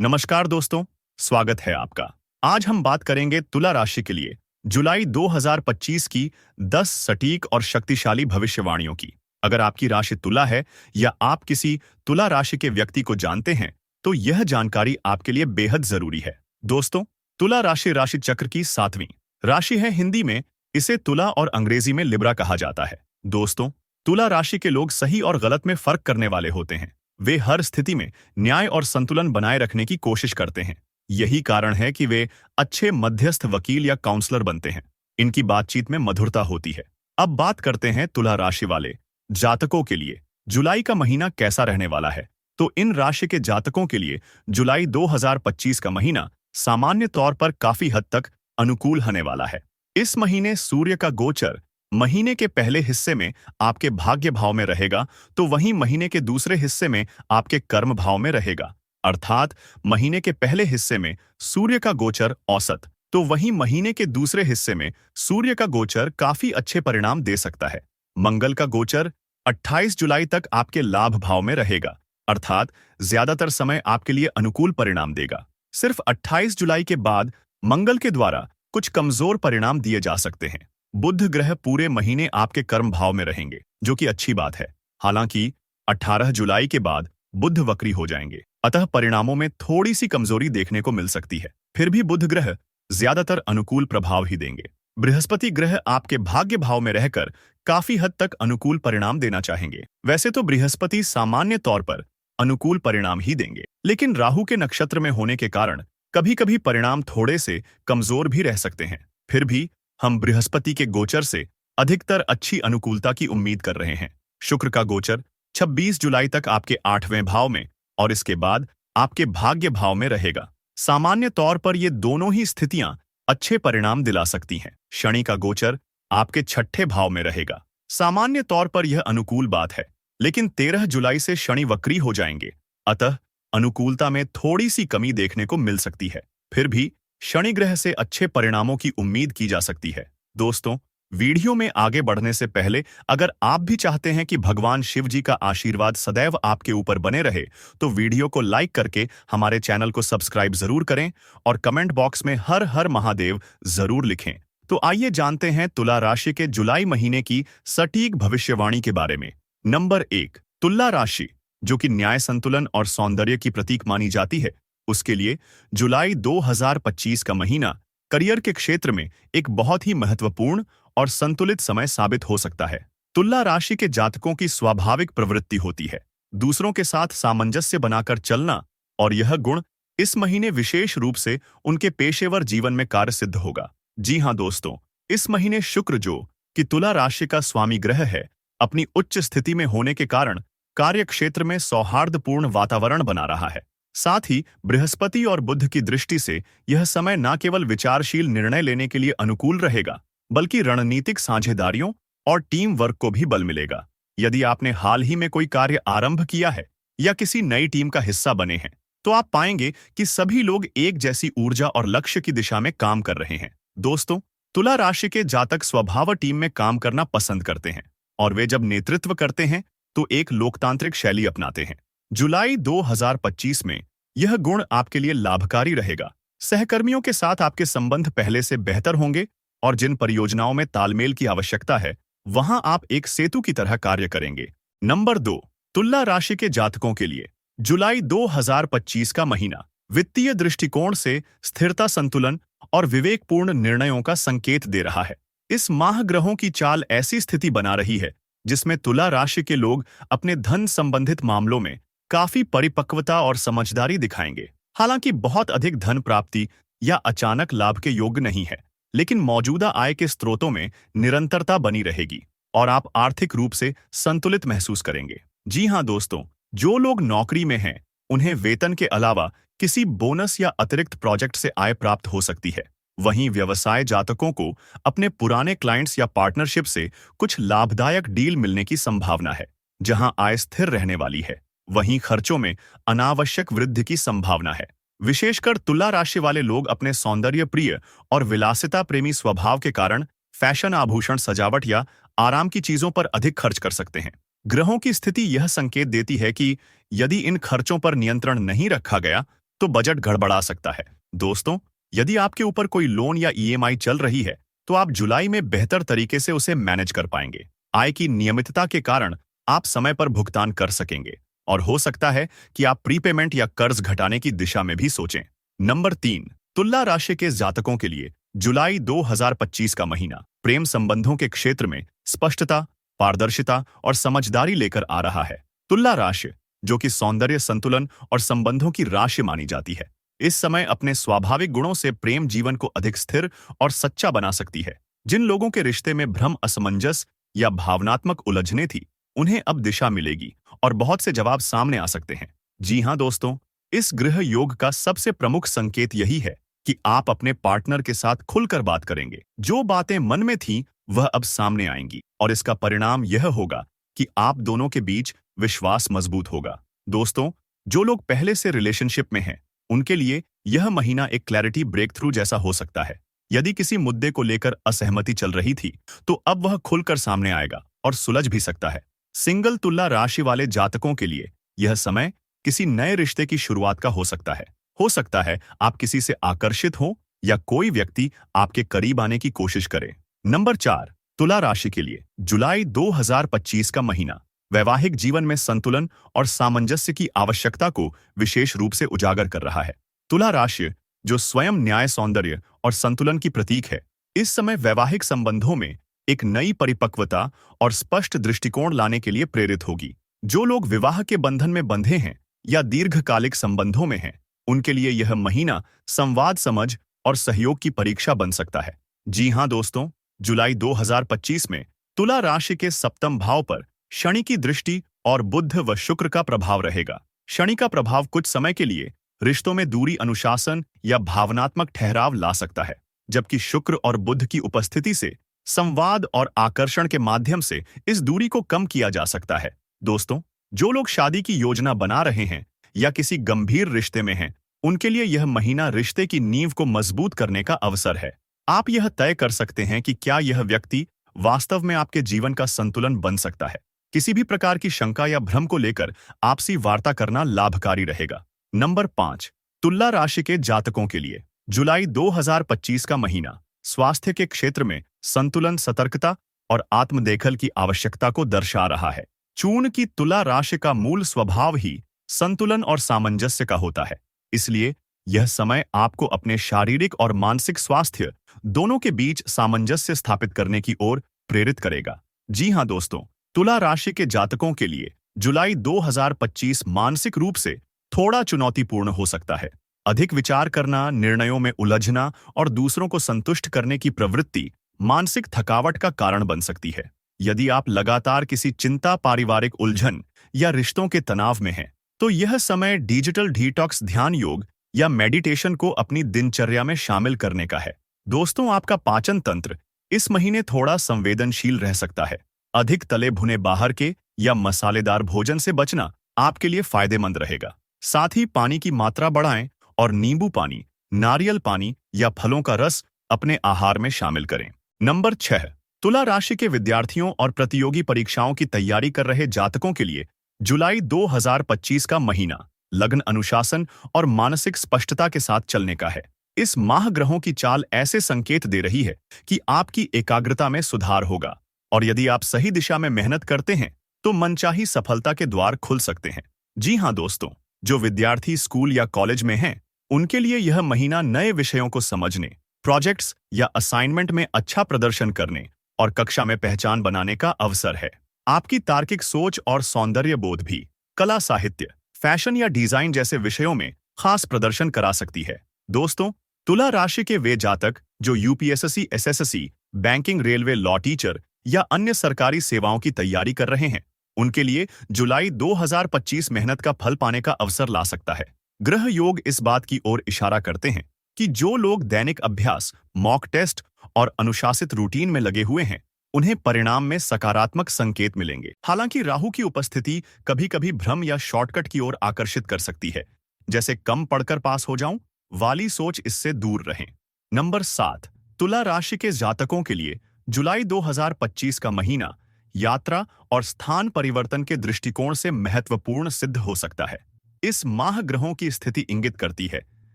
नमस्कार दोस्तों, स्वागत है आपका। आज हम बात करेंगे तुला राशि के लिए जुलाई 2025 की 10 सटीक और शक्तिशाली भविष्यवाणियों की। अगर आपकी राशि तुला है या आप किसी तुला राशि के व्यक्ति को जानते हैं, तो यह जानकारी आपके लिए बेहद जरूरी है। दोस्तों, तुला राशि राशि चक्र की 7वीं राशि है। हिंदी में इसे तुला और अंग्रेजी में लिब्रा कहा जाता है। दोस्तों, तुला राशि के लोग सही और गलत में फर्क करने वाले होते हैं। वे हर स्थिति में न्याय और संतुलन बनाए रखने की कोशिश करते हैं। यही कारण है कि वे अच्छे मध्यस्थ वकील या काउंसलर बनते हैं। इनकी बातचीत में मधुरता होती है। अब बात करते हैं तुला राशि वाले जातकों के लिए जुलाई का महीना कैसा रहने वाला है। तो इन राशि के जातकों के लिए जुलाई 2025 का महीना सामान्य तौर पर काफी हद तक अनुकूल होने वाला है। इस महीने सूर्य का गोचर महीने के पहले हिस्से में आपके भाग्य भाव में रहेगा, तो वहीं महीने के दूसरे हिस्से में आपके कर्म भाव में रहेगा। अर्थात महीने के पहले हिस्से में सूर्य का गोचर औसत, तो वहीं महीने के दूसरे हिस्से में सूर्य का गोचर काफी अच्छे परिणाम दे सकता है। मंगल का गोचर 28 जुलाई तक आपके लाभ भाव में रहेगा, अर्थात ज्यादातर समय आपके लिए अनुकूल परिणाम देगा। सिर्फ 28 जुलाई के बाद मंगल के द्वारा कुछ कमजोर परिणाम दिए जा सकते हैं। बुध ग्रह पूरे महीने आपके कर्म भाव में रहेंगे, जो कि अच्छी बात है। हालांकि 18 जुलाई के बाद बुध वक्री हो जाएंगे, अतः परिणामों में थोड़ी सी कमजोरी देखने को मिल सकती है। फिर भी बुध ग्रह ज्यादातर अनुकूल प्रभाव ही देंगे। बृहस्पति ग्रह आपके भाग्य भाव में रहकर काफी हद तक अनुकूल परिणाम देना चाहेंगे। वैसे तो बृहस्पति सामान्य तौर पर अनुकूल परिणाम ही देंगे, लेकिन राहु के नक्षत्र में होने के कारण कभी कभी परिणाम थोड़े से कमजोर भी रह सकते हैं। फिर भी हम बृहस्पति के गोचर से अधिकतर अच्छी अनुकूलता की उम्मीद कर रहे हैं। शुक्र का गोचर 26 जुलाई तक आपके 8वें भाव में और इसके बाद आपके भाग्य भाव में रहेगा। सामान्य तौर पर ये दोनों ही स्थितियां अच्छे परिणाम दिला सकती हैं। शनि का गोचर आपके 6ठे भाव में रहेगा। सामान्य तौर पर यह अनुकूल बात है, लेकिन 13 जुलाई से शनि वक्री हो जाएंगे, अतः अनुकूलता में थोड़ी सी कमी देखने को मिल सकती है। फिर भी शनि ग्रह से अच्छे परिणामों की उम्मीद की जा सकती है। दोस्तों, वीडियो में आगे बढ़ने से पहले अगर आप भी चाहते हैं कि भगवान शिव जी का आशीर्वाद सदैव आपके ऊपर बने रहे, तो वीडियो को लाइक करके हमारे चैनल को सब्सक्राइब जरूर करें और कमेंट बॉक्स में हर हर महादेव जरूर लिखें। तो आइए जानते हैं तुला राशि के जुलाई महीने की सटीक भविष्यवाणी के बारे में। नंबर 1, तुला राशि, जो कि न्याय, संतुलन और सौंदर्य की प्रतीक मानी जाती है, उसके लिए जुलाई 2025 का महीना करियर के क्षेत्र में एक बहुत ही महत्वपूर्ण और संतुलित समय साबित हो सकता है। तुला राशि के जातकों की स्वाभाविक प्रवृत्ति होती है दूसरों के साथ सामंजस्य बनाकर चलना, और यह गुण इस महीने विशेष रूप से उनके पेशेवर जीवन में कार्य सिद्ध होगा। जी हां दोस्तों, इस महीने शुक्र, जो कि तुला राशि का स्वामी ग्रह है, अपनी उच्च स्थिति में होने के कारण कार्य क्षेत्र में सौहार्दपूर्ण वातावरण बना रहा है। साथ ही बृहस्पति और बुध की दृष्टि से यह समय न केवल विचारशील निर्णय लेने के लिए अनुकूल रहेगा, बल्कि रणनीतिक साझेदारियों और टीम वर्क को भी बल मिलेगा। यदि आपने हाल ही में कोई कार्य आरंभ किया है या किसी नई टीम का हिस्सा बने हैं, तो आप पाएंगे कि सभी लोग एक जैसी ऊर्जा और लक्ष्य की दिशा में काम कर रहे हैं। दोस्तों, तुला राशि के जातक स्वभाव टीम में काम करना पसंद करते हैं, और वे जब नेतृत्व करते हैं तो एक लोकतांत्रिक शैली अपनाते हैं। जुलाई 2025 में यह गुण आपके लिए लाभकारी रहेगा। सहकर्मियों के साथ आपके संबंध पहले से बेहतर होंगे, और जिन परियोजनाओं में तालमेल की आवश्यकता है, वहां आप एक सेतु की तरह कार्य करेंगे। नंबर 2, तुला राशि के जातकों के लिए जुलाई 2025 का महीना वित्तीय दृष्टिकोण से स्थिरता, संतुलन और विवेकपूर्ण निर्णयों का संकेत दे रहा है। इस माह ग्रहों की चाल ऐसी स्थिति बना रही है जिसमें तुला राशि के लोग अपने धन संबंधित मामलों में काफी परिपक्वता और समझदारी दिखाएंगे। हालांकि बहुत अधिक धन प्राप्ति या अचानक लाभ के योग्य नहीं है, लेकिन मौजूदा आय के स्रोतों में निरंतरता बनी रहेगी और आप आर्थिक रूप से संतुलित महसूस करेंगे। जी हां दोस्तों, जो लोग नौकरी में हैं, उन्हें वेतन के अलावा किसी बोनस या अतिरिक्त प्रोजेक्ट से आय प्राप्त हो सकती है। वहीं व्यवसाय जातकों को अपने पुराने क्लाइंट्स या पार्टनरशिप से कुछ लाभदायक डील मिलने की संभावना है, जहां आय स्थिर रहने वाली है। वहीं खर्चों में अनावश्यक वृद्धि की संभावना है। विशेषकर तुला राशि वाले लोग अपने सौंदर्य प्रिय और विलासिता प्रेमी स्वभाव के कारण फैशन, आभूषण, सजावट या आराम की चीजों पर अधिक खर्च कर सकते हैं। ग्रहों की स्थिति यह संकेत देती है कि यदि इन खर्चों पर नियंत्रण नहीं रखा गया, तो बजट गड़बड़ा सकता है। दोस्तों, यदि आपके ऊपर कोई लोन या ईएमआई चल रही है, तो आप जुलाई में बेहतर तरीके से उसे मैनेज कर पाएंगे। आय की नियमितता के कारण आप समय पर भुगतान कर सकेंगे और हो सकता है कि आप प्रीपेमेंट या कर्ज घटाने की दिशा में भी सोचें। नंबर 3, तुला राशि के जातकों के लिए जुलाई 2025 का महीना प्रेम संबंधों के क्षेत्र में स्पष्टता, पारदर्शिता और समझदारी लेकर आ रहा है। तुला राशि, जो कि सौंदर्य संतुलन और संबंधों की राशि मानी जाती है, इस समय अपने स्वाभाविक गुणों से प्रेम जीवन को अधिक स्थिर और सच्चा बना सकती है। जिन लोगों के रिश्ते में भ्रम, असमंजस या भावनात्मक उलझने थी, उन्हें अब दिशा मिलेगी और बहुत से जवाब सामने आ सकते हैं। जी हाँ दोस्तों, इस गृह योग का सबसे प्रमुख संकेत यही है कि आप अपने पार्टनर के साथ खुलकर बात करेंगे। जो बातें मन में थीं, वह अब सामने आएंगी और इसका परिणाम यह होगा कि आप दोनों के बीच विश्वास मजबूत होगा। दोस्तों, जो लोग पहले से रिलेशनशिप में हैं, उनके लिए यह महीना एक क्लैरिटी ब्रेक थ्रू जैसा हो सकता है। यदि किसी मुद्दे को लेकर असहमति चल रही थी, तो अब वह खुलकर सामने आएगा और सुलझ भी सकता है। सिंगल तुला राशि वाले जातकों के लिए यह समय किसी नए रिश्ते की शुरुआत का हो सकता है। हो सकता है आप किसी से आकर्षित हो या कोई व्यक्ति आपके करीब आने की कोशिश करे। नंबर 4, तुला राशि के लिए जुलाई 2025 का महीना वैवाहिक जीवन में संतुलन और सामंजस्य की आवश्यकता को विशेष रूप से उजागर कर रहा है। तुला राशि, जो स्वयं न्याय, सौंदर्य और संतुलन की प्रतीक है, इस समय वैवाहिक संबंधों में एक नई परिपक्वता और स्पष्ट दृष्टिकोण लाने के लिए प्रेरित होगी। जो लोग विवाह के बंधन में बंधे हैं या दीर्घकालिक संबंधों में हैं, उनके लिए यह महीना संवाद, समझ और सहयोग की परीक्षा बन सकता है। जी हाँ दोस्तों, जुलाई 2025 में तुला राशि के सप्तम भाव पर शनि की दृष्टि और बुध व शुक्र का प्रभाव रहेगा। शनि का प्रभाव कुछ समय के लिए रिश्तों में दूरी, अनुशासन या भावनात्मक ठहराव ला सकता है, जबकि शुक्र और बुध की उपस्थिति से संवाद और आकर्षण के माध्यम से इस दूरी को कम किया जा सकता है। दोस्तों, जो लोग शादी की योजना बना रहे हैं या किसी गंभीर रिश्ते में हैं, उनके लिए यह महीना रिश्ते की नींव को मजबूत करने का अवसर है। आप यह तय कर सकते हैं कि क्या यह व्यक्ति वास्तव में आपके जीवन का संतुलन बन सकता है। किसी भी प्रकार की शंका या भ्रम को लेकर आपसी वार्ता करना लाभकारी रहेगा। नंबर 5, तुला राशि के जातकों के लिए जुलाई 2025 का महीना स्वास्थ्य के क्षेत्र में संतुलन, सतर्कता और आत्मदेखल की आवश्यकता को दर्शा रहा है। चूर्ण की तुला राशि का मूल स्वभाव ही संतुलन और सामंजस्य का होता है, इसलिए यह समय आपको अपने शारीरिक और मानसिक स्वास्थ्य दोनों के बीच सामंजस्य स्थापित करने की ओर प्रेरित करेगा। जी हाँ दोस्तों, तुला राशि के जातकों के लिए जुलाई 2025 मानसिक रूप से थोड़ा चुनौतीपूर्ण हो सकता है। अधिक विचार करना, निर्णयों में उलझना और दूसरों को संतुष्ट करने की प्रवृत्ति मानसिक थकावट का कारण बन सकती है। यदि आप लगातार किसी चिंता, पारिवारिक उलझन या रिश्तों के तनाव में हैं, तो यह समय डिजिटल डिटॉक्स, ध्यान, योग या मेडिटेशन को अपनी दिनचर्या में शामिल करने का है। दोस्तों, आपका पाचन तंत्र इस महीने थोड़ा संवेदनशील रह सकता है। अधिक तले भुने बाहर के या मसालेदार भोजन से बचना आपके लिए फायदेमंद रहेगा। साथ ही पानी की मात्रा बढ़ाएं और नींबू पानी, नारियल पानी या फलों का रस अपने आहार में शामिल करें। नंबर 6, तुला राशि के विद्यार्थियों और प्रतियोगी परीक्षाओं की तैयारी कर रहे जातकों के लिए जुलाई 2025 का महीना लग्न, अनुशासन और मानसिक स्पष्टता के साथ चलने का है। इस माह ग्रहों की चाल ऐसे संकेत दे रही है कि आपकी एकाग्रता में सुधार होगा और यदि आप सही दिशा में मेहनत करते हैं, तो मनचाही सफलता के द्वार खुल सकते हैं। जी हाँ दोस्तों, जो विद्यार्थी स्कूल या कॉलेज में हैं, उनके लिए यह महीना नए विषयों को समझने, प्रोजेक्ट्स या असाइनमेंट में अच्छा प्रदर्शन करने और कक्षा में पहचान बनाने का अवसर है। आपकी तार्किक सोच और सौंदर्य बोध भी कला, साहित्य, फैशन या डिजाइन जैसे विषयों में खास प्रदर्शन करा सकती है। दोस्तों, तुला राशि के वे जातक जो UPSC, SSC, banking, railway, law, teacher या अन्य सरकारी सेवाओं की तैयारी कर रहे हैं, उनके लिए जुलाई 2025 मेहनत का फल पाने का अवसर ला सकता है। ग्रह योग इस बात की ओर इशारा करते हैं कि जो लोग दैनिक अभ्यास, मॉक टेस्ट और अनुशासित रूटीन में लगे हुए हैं, उन्हें परिणाम में सकारात्मक संकेत मिलेंगे। हालांकि राहु की उपस्थिति कभी-कभी भ्रम या शॉर्टकट की ओर आकर्षित कर सकती है, जैसे कम पढ़कर पास हो जाऊं वाली सोच, इससे दूर रहें। नंबर 7, तुला राशि के जातकों के लिए जुलाई 2025 का महीना यात्रा और स्थान परिवर्तन के दृष्टिकोण से महत्वपूर्ण सिद्ध हो सकता है। इस माह ग्रहों की स्थिति इंगित करती है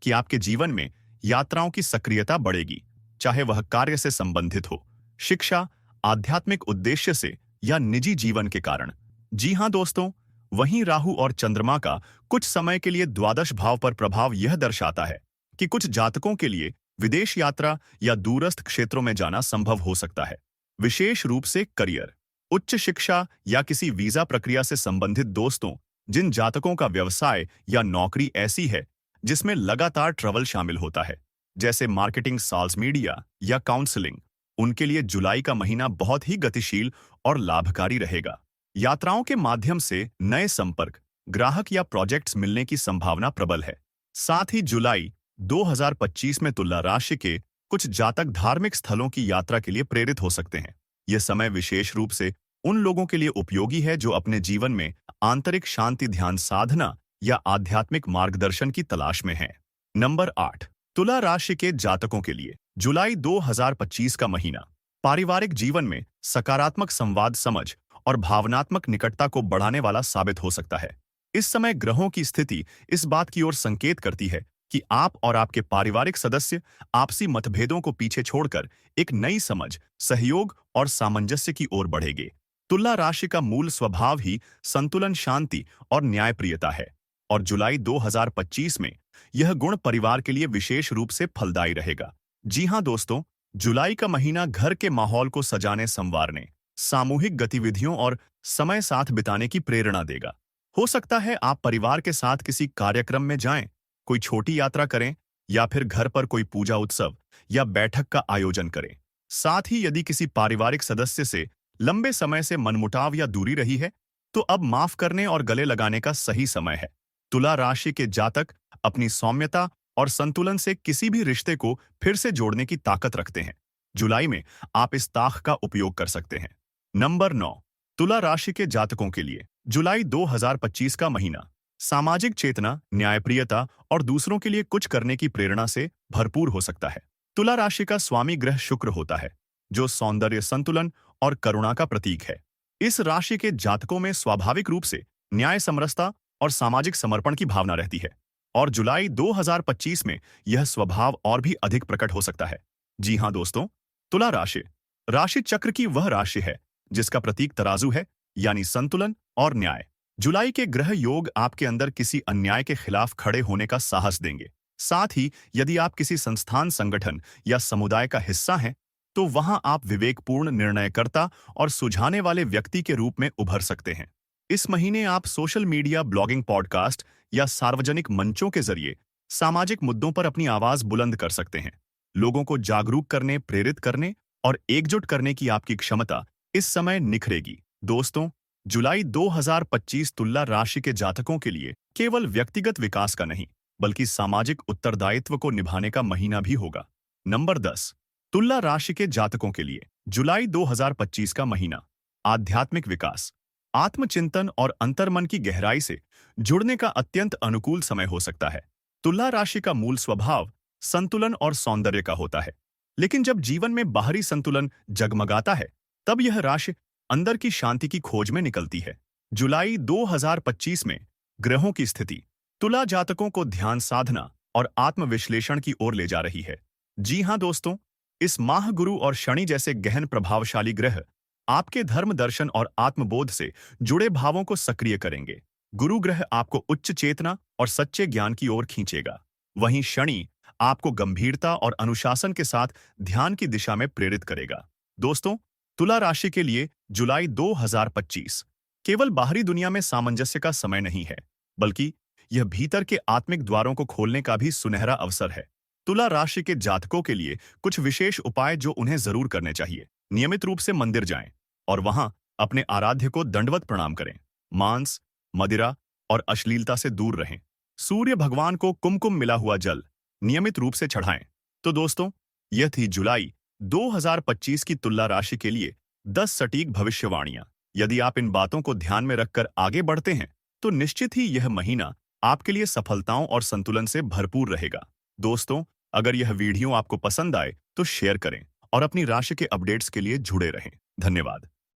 कि आपके जीवन में यात्राओं की सक्रियता बढ़ेगी, चाहे वह कार्य से संबंधित हो, शिक्षा, आध्यात्मिक उद्देश्य से या निजी जीवन के कारण। जी हाँ दोस्तों, वहीं राहु और चंद्रमा का कुछ समय के लिए द्वादश भाव पर प्रभाव यह दर्शाता है कि कुछ जातकों के लिए विदेश यात्रा या दूरस्थ क्षेत्रों में जाना संभव हो सकता है, विशेष रूप से करियर, उच्च शिक्षा या किसी वीजा प्रक्रिया से संबंधित। दोस्तों, जिन जातकों का व्यवसाय या नौकरी ऐसी है जिसमें लगातार ट्रैवल शामिल होता है, जैसे मार्केटिंग, साल्स मीडिया या काउंसलिंग, उनके लिए जुलाई का महीना बहुत ही गतिशील और लाभकारी रहेगा। यात्राओं के माध्यम से नए संपर्क, ग्राहक या प्रोजेक्ट्स मिलने की संभावना प्रबल है। साथ ही जुलाई 2025 में तुला राशि के कुछ जातक धार्मिक स्थलों की यात्रा के लिए प्रेरित हो सकते हैं। यह समय विशेष रूप से उन लोगों के लिए उपयोगी है जो अपने जीवन में आंतरिक शांति, ध्यान साधना या आध्यात्मिक मार्गदर्शन की तलाश में हैं। नंबर 8, तुला राशि के जातकों के लिए जुलाई 2025 का महीना पारिवारिक जीवन में सकारात्मक संवाद, समझ और भावनात्मक निकटता को बढ़ाने वाला साबित हो सकता है। इस समय ग्रहों की स्थिति इस बात की ओर संकेत करती है कि आप और आपके पारिवारिक सदस्य आपसी मतभेदों को पीछे छोड़कर एक नई समझ, सहयोग और सामंजस्य की ओर बढ़ेंगे। तुला राशि का मूल स्वभाव ही संतुलन, शांति और न्यायप्रियता है, और जुलाई 2025 में यह गुण परिवार के लिए विशेष रूप से फलदायी रहेगा। जी हाँ दोस्तों, जुलाई का महीना घर के माहौल को सजाने, संवारने, सामूहिक गतिविधियों और समय साथ बिताने की प्रेरणा देगा। हो सकता है आप परिवार के साथ किसी कार्यक्रम में जाएं, कोई छोटी यात्रा करें या फिर घर पर कोई पूजा, उत्सव या बैठक का आयोजन करें। साथ ही यदि किसी पारिवारिक सदस्य से लंबे समय से मनमुटाव या दूरी रही है, तो अब माफ करने और गले लगाने का सही समय है। तुला राशि के जातक अपनी सौम्यता और संतुलन से किसी भी रिश्ते को फिर से जोड़ने की ताकत रखते हैं। जुलाई में आप इस ताकत का उपयोग कर सकते हैं। नंबर 9, तुला राशि के जातकों के लिए जुलाई 2025 का महीना सामाजिक चेतना, न्यायप्रियता और दूसरों के लिए कुछ करने की प्रेरणा से भरपूर हो सकता है। तुला राशि का स्वामी ग्रह शुक्र होता है, जो सौंदर्य, संतुलन और करुणा का प्रतीक है। इस राशि के जातकों में स्वाभाविक रूप से न्याय, समरसता और सामाजिक समर्पण की भावना रहती है, और जुलाई 2025 में यह स्वभाव और भी अधिक प्रकट हो सकता है। जी हाँ दोस्तों, तुला राशि चक्र की वह राशि है जिसका प्रतीक तराजू है, यानी संतुलन और न्याय। जुलाई के ग्रह योग आपके अंदर किसी अन्याय के खिलाफ खड़े होने का साहस देंगे। साथ ही यदि आप किसी संस्थान, संगठन या समुदाय का हिस्सा हैं, तो वहां आप विवेकपूर्ण, निर्णयकर्ता और सुझाने वाले व्यक्ति के रूप में उभर सकते हैं। इस महीने आप सोशल मीडिया, ब्लॉगिंग, पॉडकास्ट या सार्वजनिक मंचों के जरिए सामाजिक मुद्दों पर अपनी आवाज बुलंद कर सकते हैं। लोगों को जागरूक करने, प्रेरित करने और एकजुट करने की आपकी क्षमता इस समय निखरेगी। दोस्तों, जुलाई 2025 तुला राशि के जातकों के लिए केवल व्यक्तिगत विकास का नहीं, बल्कि सामाजिक उत्तरदायित्व को निभाने का महीना भी होगा। नंबर 10, तुला राशि के जातकों के लिए जुलाई 2025 का महीना आध्यात्मिक विकास, आत्मचिंतन और अंतर्मन की गहराई से जुड़ने का अत्यंत अनुकूल समय हो सकता है। तुला राशि का मूल स्वभाव संतुलन और सौंदर्य का होता है, लेकिन जब जीवन में बाहरी संतुलन जगमगाता है, तब यह राशि अंदर की शांति की खोज में निकलती है। जुलाई 2025 में ग्रहों की स्थिति तुला जातकों को ध्यान साधना और आत्मविश्लेषण की ओर ले जा रही है। जी हाँ दोस्तों, इस माह गुरु और शनि जैसे गहन प्रभावशाली ग्रह आपके धर्म, दर्शन और आत्मबोध से जुड़े भावों को सक्रिय करेंगे। गुरु ग्रह आपको उच्च चेतना और सच्चे ज्ञान की ओर खींचेगा, वहीं शनि आपको गंभीरता और अनुशासन के साथ ध्यान की दिशा में प्रेरित करेगा। दोस्तों, तुला राशि के लिए जुलाई 2025 केवल बाहरी दुनिया में सामंजस्य का समय नहीं है, बल्कि यह भीतर के आत्मिक द्वारों को खोलने का भी सुनहरा अवसर है। तुला राशि के जातकों के लिए कुछ विशेष उपाय जो उन्हें जरूर करने चाहिए। नियमित रूप से मंदिर जाएं और वहां अपने आराध्य को दंडवत प्रणाम करें। मांस, मदिरा और अश्लीलता से दूर रहें। सूर्य भगवान को कुमकुम मिला हुआ जल नियमित रूप से चढ़ाएं। तो दोस्तों, यह थी जुलाई 2025 की तुला राशि के लिए 10 सटीक भविष्यवाणियां। यदि आप इन बातों को ध्यान में रखकर आगे बढ़ते हैं, तो निश्चित ही यह महीना आपके लिए सफलताओं और संतुलन से भरपूर रहेगा। दोस्तों, अगर यह वीडियो आपको पसंद आए तो शेयर करें और अपनी राशि के अपडेट्स के लिए जुड़े रहें। धन्यवाद।